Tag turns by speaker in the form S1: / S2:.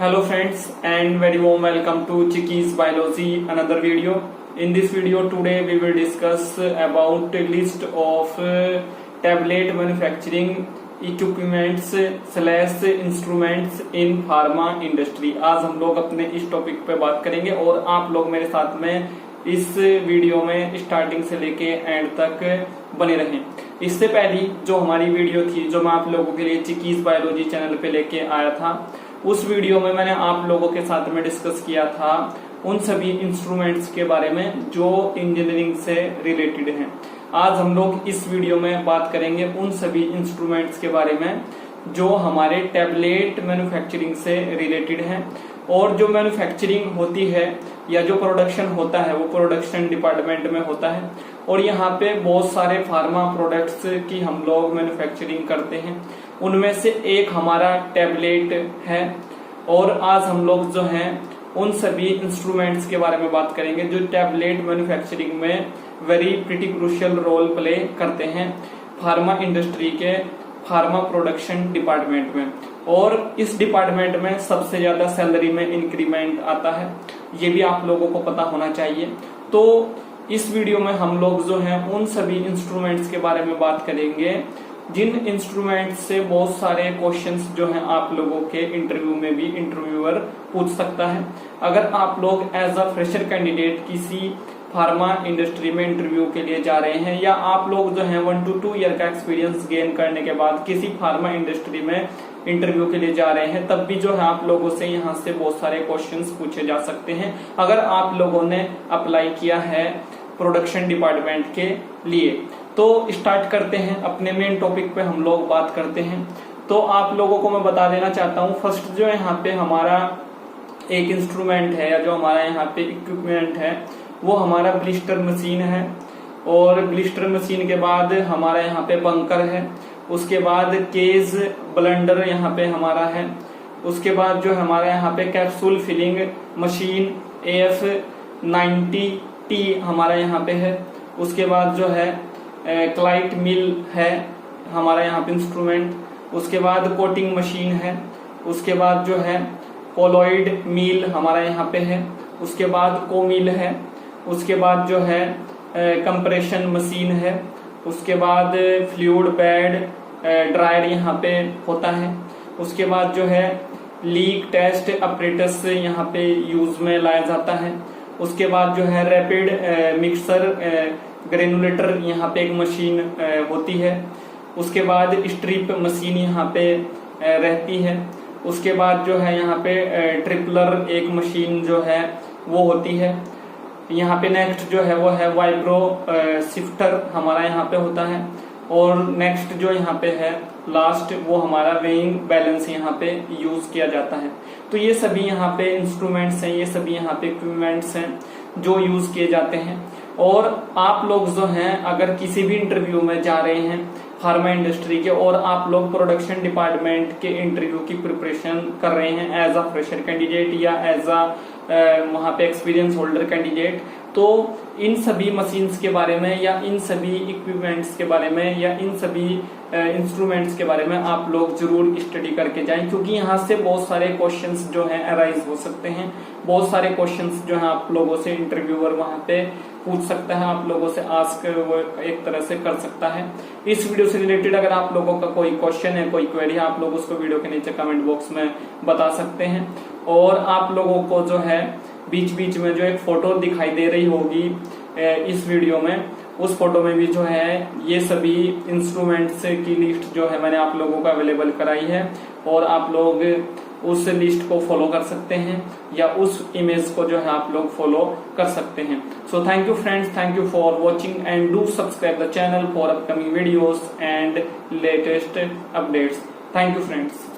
S1: Hello friends and very warm welcome to Chiki Biology, another video. In this video today we will discuss about a list of tablet manufacturing equipments / instruments in pharma industry. आज हम लोग अपने इस topic पे बात करेंगे और आप लोग मेरे साथ में इस वीडियो में स्टार्टिंग से लेके एंड तक बने रहें। इससे पहली जो हमारी वीडियो थी जो मैं आप लोगों के लिए चिकीज बायोलॉजी चैनल पे लेके आया था, उस वीडियो में मैंने आप लोगों के साथ में डिस्कस किया था उन सभी इंस्ट्रूमेंट्स के बारे में जो इंजीनियरिंग से रिलेटेड हैं। आज हम लोग इस वीडियो में बात करेंगे उन सभी इंस्ट्रूमेंट्स के बारे में जो हमारे टैबलेट मैन्युफैक्चरिंग से रिलेटेड हैं और जो मैन्युफैक्चरिंग होती है या जो प्रोडक्शन होता है वो प्रोडक्शन डिपार्टमेंट में होता है और यहाँ पे बहुत सारे फार्मा प्रोडक्ट्स की हम लोग मैन्युफैक्चरिंग करते हैं। उनमें से एक हमारा टैबलेट है और आज हम लोग जो हैं उन सभी इंस्ट्रूमेंट्स के बारे में बात करेंगे जो टैबलेट मैन्युफैक्चरिंग में very pretty crucial role play करते हैं फार्मा इंडस्ट्री के फार्मा प्रोडक्शन डिपार्टमेंट में। और इस डिपार्टमेंट में सबसे ज्यादा सैलरी में इंक्रीमेंट आता है, ये भी आप लोगों को पता होना चाहिए। तो इस वीडियो में हम लोग जो हैं उन सभी इंस्ट्रूमेंट्स के बारे में बात करेंगे जिन इंस्ट्रूमेंट से बहुत सारे क्वेश्चंस जो हैं आप लोगों के इंटरव्यू में भी इंटरव्यूअर पूछ सकता है। अगर आप लोग एज अ फ्रेशर कैंडिडेट किसी फार्मा इंडस्ट्री में इंटरव्यू के लिए जा रहे हैं या आप लोग जो हैं 1 to 2 ईयर का एक्सपीरियंस गेन करने के बाद किसी फार्मा इंडस्ट्री में इंटरव्यू के लिए जा रहे हैं, तब भी जो है आप लोगों से यहाँ से बहुत सारे क्वेश्चंस पूछे जा सकते हैं अगर आप लोगों ने अप्लाई किया है प्रोडक्शन डिपार्टमेंट के लिए। तो स्टार्ट करते हैं, अपने मेन टॉपिक पे हम लोग बात करते हैं। तो आप लोगों को मैं बता देना चाहता हूँ, फर्स्ट जो यहाँ पे हमारा एक इंस्ट्रूमेंट है या जो हमारा यहाँ पे इक्विपमेंट है वो हमारा ब्लिस्टर मशीन है। और ब्लिस्टर मशीन के बाद हमारा यहाँ पे बंकर है, उसके बाद केज ब्लेंडर यहाँ पे हमारा है, उसके बाद जो हमारा यहाँ पे कैप्सूल फिलिंग मशीन AF90T हमारा यहाँ पे है, उसके बाद जो है क्लाइट मिल है हमारा यहाँ पे इंस्ट्रूमेंट, उसके बाद कोटिंग मशीन है, उसके बाद जो है कोलॉइड मिल हमारा यहाँ पे है, उसके बाद कोमिल है, उसके बाद जो है कंप्रेशन मशीन है, उसके बाद फ्लूइड बेड ड्रायर यहाँ पे होता है, उसके बाद जो है लीक टेस्ट अपरेटस यहाँ पे यूज में लाया जाता है, उसके बाद जो है रैपिड मिक्सर ग्रेनुलेटर यहाँ पे एक मशीन होती है, उसके बाद स्ट्रिप मशीन यहाँ पे रहती है, उसके बाद जो है यहाँ पे ट्रिपलर एक मशीन जो है वो होती है। यहाँ पे नेक्स्ट जो है वो है वाइब्रो शिफ्टर हमारा यहाँ पे होता है और नेक्स्ट जो यहाँ पे है लास्ट वो हमारा वेइंग बैलेंस यहाँ पे यूज किया जाता है। तो ये सभी यहाँ पे इंस्ट्रूमेंट्स हैं, ये सभी यहाँ पे इक्विपमेंट्स हैं जो यूज किए जाते हैं। और आप लोग जो हैं अगर किसी भी इंटरव्यू में जा रहे हैं फार्मा इंडस्ट्री के और आप लोग प्रोडक्शन डिपार्टमेंट के इंटरव्यू की प्रिपरेशन कर रहे हैं एज अ फ्रेशर कैंडिडेट या एज अ वहाँ पे एक्सपीरियंस होल्डर कैंडिडेट, तो इन सभी मशीन्स के बारे में या इन सभी इक्विपमेंट्स के बारे में या इन सभी इंस्ट्रूमेंट्स के बारे में आप लोग जरूर स्टडी करके जाएं, क्योंकि यहाँ से बहुत सारे क्वेश्चंस जो हैं अराइज हो सकते हैं। बहुत सारे क्वेश्चंस जो हैं आप लोगों से इंटरव्यूअर वहाँ पे पूछ सकता है, आप लोगों से आस्क वो एक तरह से कर सकता है। इस वीडियो से रिलेटेड अगर आप लोगों का कोई क्वेश्चन है, कोई क्वेरी है, आप लोग उसको वीडियो के नीचे कमेंट बॉक्स में बता सकते हैं। और आप लोगों को जो है बीच बीच में जो एक फोटो दिखाई दे रही होगी इस वीडियो में, उस फोटो में भी जो है ये सभी इंस्ट्रूमेंट्स की लिस्ट जो है मैंने आप लोगों को अवेलेबल कराई है और आप लोग उस लिस्ट को फॉलो कर सकते हैं या उस इमेज को जो है आप लोग फॉलो कर सकते हैं। So thank you friends, thank you for watching and do subscribe the channel for upcoming videos and latest updates. Thank you friends.